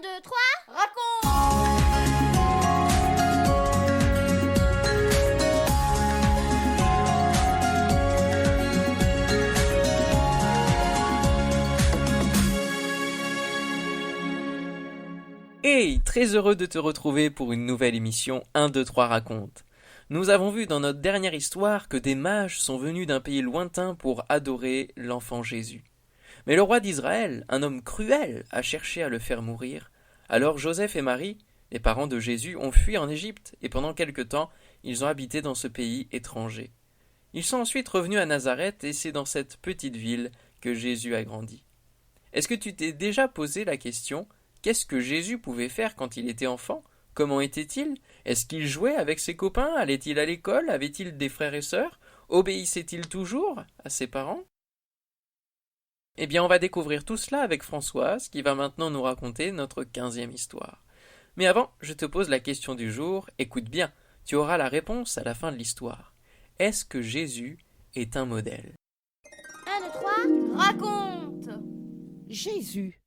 1, 2, 3, raconte! Hey, très heureux de te retrouver pour une nouvelle émission 1, 2, 3 raconte. Nous avons vu dans notre dernière histoire que des mages sont venus d'un pays lointain pour adorer l'enfant Jésus. Mais le roi d'Israël, un homme cruel, a cherché à le faire mourir. Alors Joseph et Marie, les parents de Jésus, ont fui en Égypte et pendant quelque temps, ils ont habité dans ce pays étranger. Ils sont ensuite revenus à Nazareth et c'est dans cette petite ville que Jésus a grandi. Est-ce que tu t'es déjà posé la question: qu'est-ce que Jésus pouvait faire quand il était enfant? Comment était-il? Est-ce qu'il jouait avec ses copains? Allait-il à l'école? Avait-il des frères et sœurs? Obéissait-il toujours à ses parents? Eh bien, on va découvrir tout cela avec Françoise, qui va maintenant nous raconter notre 15e histoire. Mais avant, je te pose la question du jour. Écoute bien, tu auras la réponse à la fin de l'histoire. Est-ce que Jésus est un modèle? 1, 2, 3, raconte! Jésus,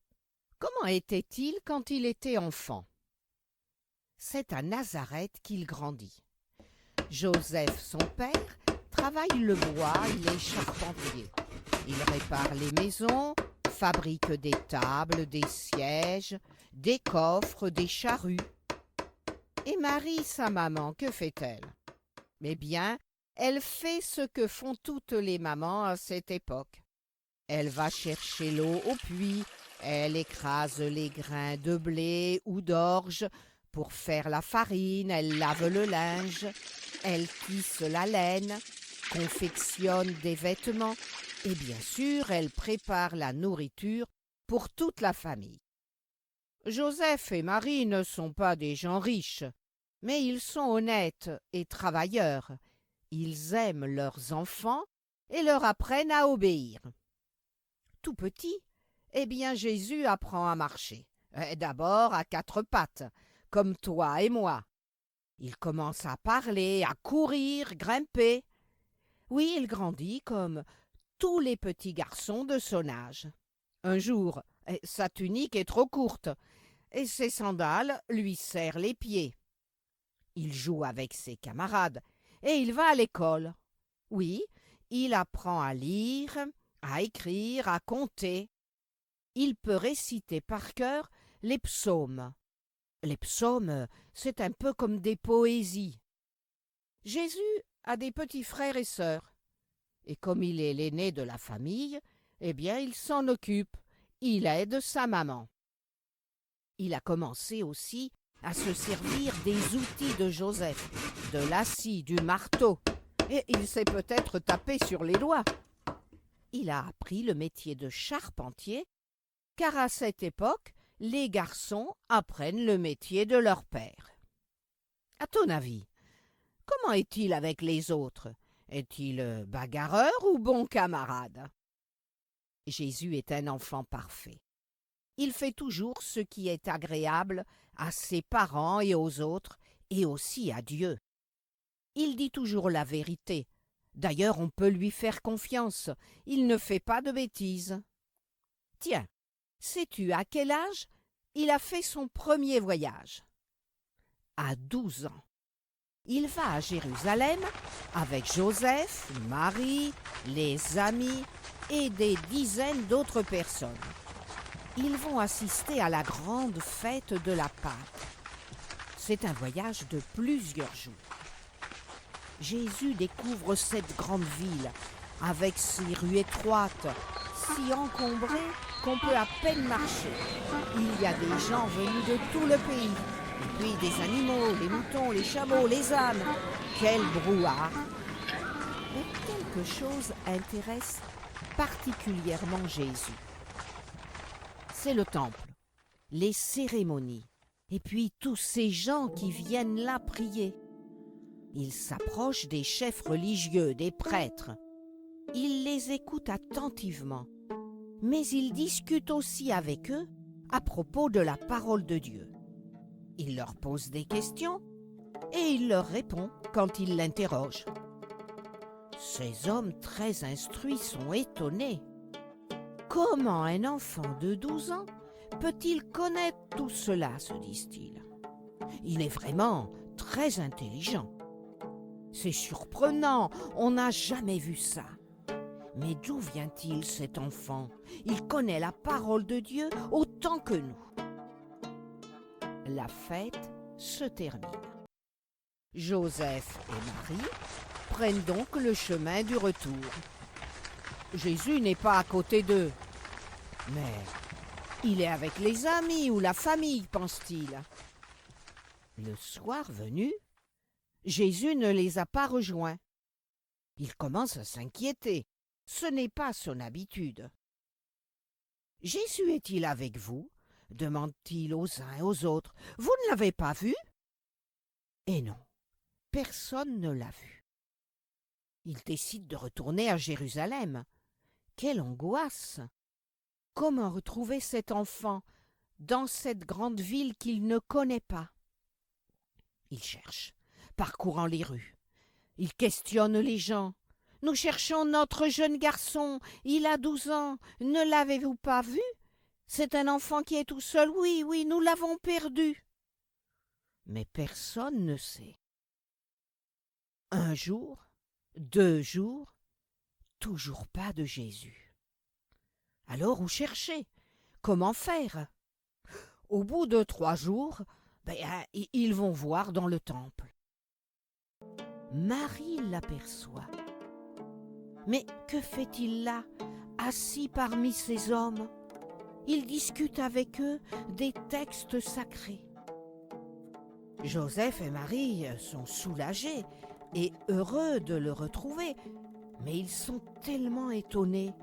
comment était-il quand il était enfant? C'est à Nazareth qu'il grandit. Joseph, son père, travaille le bois, il est charpentier. Il répare les maisons, fabrique des tables, des sièges, des coffres, des charrues. Et Marie, sa maman, que fait-elle? Eh bien, elle fait ce que font toutes les mamans à cette époque. Elle va chercher l'eau au puits, elle écrase les grains de blé ou d'orge pour faire la farine, elle lave le linge, elle tisse la laine, confectionne des vêtements et bien sûr, elle prépare la nourriture pour toute la famille. Joseph et Marie ne sont pas des gens riches, mais ils sont honnêtes et travailleurs. Ils aiment leurs enfants et leur apprennent à obéir. Tout petit, eh bien Jésus apprend à marcher. D'abord à 4 pattes, comme toi et moi. Il commence à parler, à courir, grimper. Oui, il grandit comme tous les petits garçons de son âge. Un jour, sa tunique est trop courte et ses sandales lui serrent les pieds. Il joue avec ses camarades et il va à l'école. Oui, il apprend à lire, à écrire, à compter. Il peut réciter par cœur les psaumes. Les psaumes, c'est un peu comme des poésies. Jésus a des petits frères et sœurs. Et comme il est l'aîné de la famille, eh bien il s'en occupe. Il aide sa maman. Il a commencé aussi à se servir des outils de Joseph, de la scie, du marteau. Et il s'est peut-être tapé sur les doigts. Il a appris le métier de charpentier, car à cette époque, les garçons apprennent le métier de leur père. À ton avis, comment est-il avec les autres? Est-il bagarreur ou bon camarade? Jésus est un enfant parfait. Il fait toujours ce qui est agréable à ses parents et aux autres, et aussi à Dieu. Il dit toujours la vérité. D'ailleurs, on peut lui faire confiance. Il ne fait pas de bêtises. Tiens, sais-tu à quel âge il a fait son premier voyage? À 12 ans. Il va à Jérusalem avec Joseph, Marie, les amis et des dizaines d'autres personnes. Ils vont assister à la grande fête de la Pâque. C'est un voyage de plusieurs jours. Jésus découvre cette grande ville avec ses rues étroites, si encombrées qu'on peut à peine marcher. Il y a des gens venus de tout le pays. Et puis des animaux, les moutons, les chameaux, les ânes. Quel brouhaha! Mais quelque chose intéresse particulièrement Jésus. C'est le temple, les cérémonies, et puis tous ces gens qui viennent là prier. Il s'approche des chefs religieux, des prêtres. Il les écoute attentivement, mais il discute aussi avec eux à propos de la parole de Dieu. Il leur pose des questions et il leur répond quand ils l'interrogent. Ces hommes très instruits sont étonnés. Comment un enfant de 12 ans peut-il connaître tout cela, se disent-ils. Il est vraiment très intelligent. C'est surprenant, on n'a jamais vu ça. Mais d'où vient-il cet enfant? Il connaît la parole de Dieu autant que nous. La fête se termine. Joseph et Marie prennent donc le chemin du retour. Jésus n'est pas à côté d'eux, mais il est avec les amis ou la famille, pense-t-il. Le soir venu, Jésus ne les a pas rejoints. Il commence à s'inquiéter. Ce n'est pas son habitude. « Jésus est-il avec vous ?» demande-t-il aux uns et aux autres. « Vous ne l'avez pas vu ?» Et non, personne ne l'a vu. Il décide de retourner à Jérusalem. Quelle angoisse! Comment retrouver cet enfant dans cette grande ville qu'il ne connaît pas? Il cherche, parcourant les rues. Il questionne les gens. « Nous cherchons notre jeune garçon, il a 12 ans, ne l'avez-vous pas vu? C'est un enfant qui est tout seul, oui, nous l'avons perdu. » Mais personne ne sait. 1 jour, 2 jours, toujours pas de Jésus. Alors où chercher? Comment faire? Au bout de 3 jours, ils vont voir dans le temple. Marie l'aperçoit. Mais que fait-il là, assis parmi ces hommes? Il discute avec eux des textes sacrés. Joseph et Marie sont soulagés et heureux de le retrouver, mais ils sont tellement étonnés.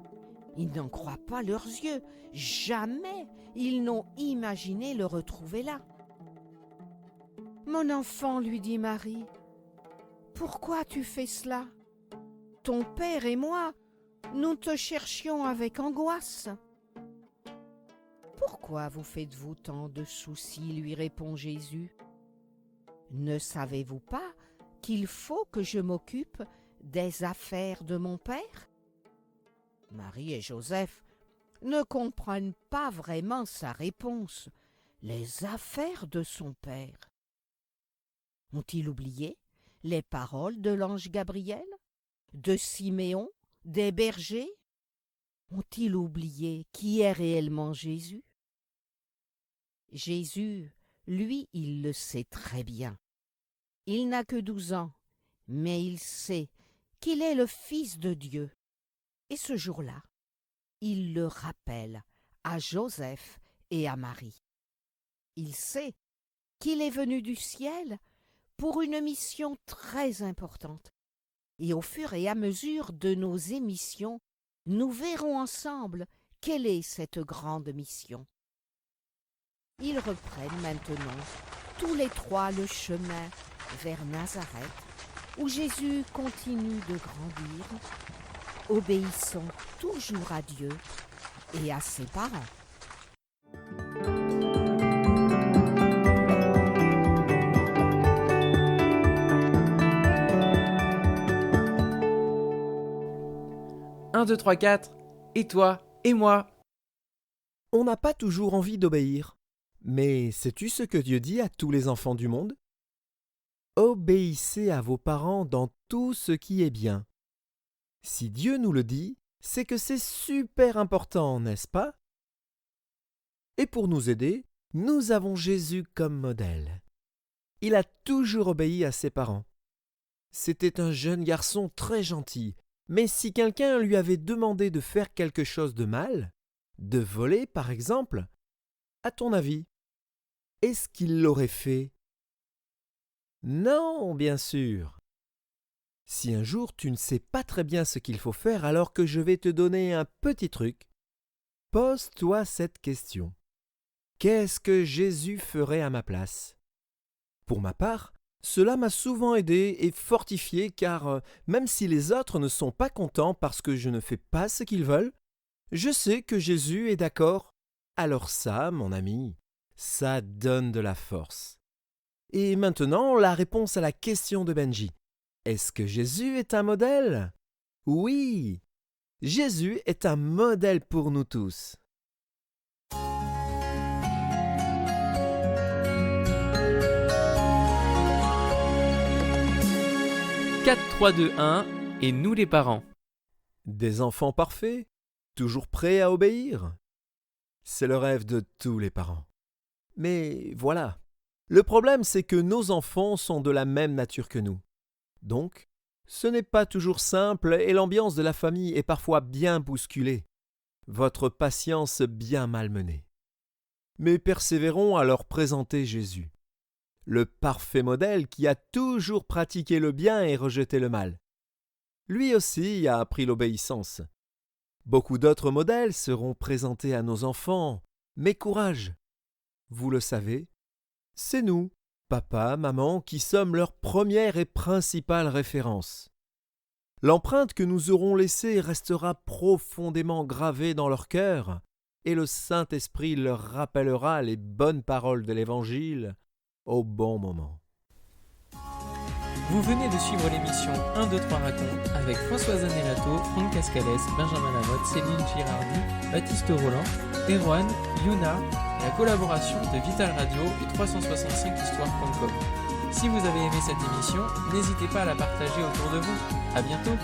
Ils n'en croient pas leurs yeux. Jamais ils n'ont imaginé le retrouver là. « Mon enfant, lui dit Marie, pourquoi tu fais cela? Ton père et moi, nous te cherchions avec angoisse. »« Pourquoi vous faites-vous tant de soucis ?» lui répond Jésus. « Ne savez-vous pas qu'il faut que je m'occupe des affaires de mon père ?» Marie et Joseph ne comprennent pas vraiment sa réponse. Les affaires de son père. Ont-ils oublié les paroles de l'ange Gabriel, de Siméon, des bergers? Ont-ils oublié qui est réellement Jésus? Jésus, lui, il le sait très bien. Il n'a que 12 ans, mais il sait qu'il est le Fils de Dieu. Et ce jour-là, il le rappelle à Joseph et à Marie. Il sait qu'il est venu du ciel pour une mission très importante. Et au fur et à mesure de nos émissions, nous verrons ensemble quelle est cette grande mission. Ils reprennent maintenant tous les 3 le chemin vers Nazareth, où Jésus continue de grandir, obéissant toujours à Dieu et à ses parents. Un, 2, 3, 4, et toi, et moi. On n'a pas toujours envie d'obéir. Mais sais-tu ce que Dieu dit à tous les enfants du monde? Obéissez à vos parents dans tout ce qui est bien. Si Dieu nous le dit, c'est que c'est super important, n'est-ce pas? Et pour nous aider, nous avons Jésus comme modèle. Il a toujours obéi à ses parents. C'était un jeune garçon très gentil, mais si quelqu'un lui avait demandé de faire quelque chose de mal, de voler par exemple, à ton avis, est-ce qu'il l'aurait fait? Non, bien sûr. Si un jour tu ne sais pas très bien ce qu'il faut faire alors que je vais te donner un petit truc, pose-toi cette question. Qu'est-ce que Jésus ferait à ma place? Pour ma part, cela m'a souvent aidé et fortifié car même si les autres ne sont pas contents parce que je ne fais pas ce qu'ils veulent, je sais que Jésus est d'accord. Alors ça, mon ami, ça donne de la force. Et maintenant, la réponse à la question de Benji. Est-ce que Jésus est un modèle? Oui, Jésus est un modèle pour nous tous. 4, 3, 2, 1 et nous les parents. Des enfants parfaits, toujours prêts à obéir. C'est le rêve de tous les parents. Mais voilà, le problème c'est que nos enfants sont de la même nature que nous. Donc, ce n'est pas toujours simple et l'ambiance de la famille est parfois bien bousculée. Votre patience bien malmenée. Mais persévérons à leur présenter Jésus, le parfait modèle qui a toujours pratiqué le bien et rejeté le mal. Lui aussi a appris l'obéissance. Beaucoup d'autres modèles seront présentés à nos enfants, mais courage! Vous le savez, c'est nous, papa, maman, qui sommes leur première et principale référence. L'empreinte que nous aurons laissée restera profondément gravée dans leur cœur, et le Saint-Esprit leur rappellera les bonnes paroles de l'Évangile au bon moment. Vous venez de suivre l'émission 1, 2, 3 raconte avec Françoise Anelato, Franck Cascales, Benjamin Lamotte, Céline Girardi, Baptiste Roland, Erwan, Yuna, la collaboration de Vital Radio et 365histoire.com. Si vous avez aimé cette émission, n'hésitez pas à la partager autour de vous. À bientôt!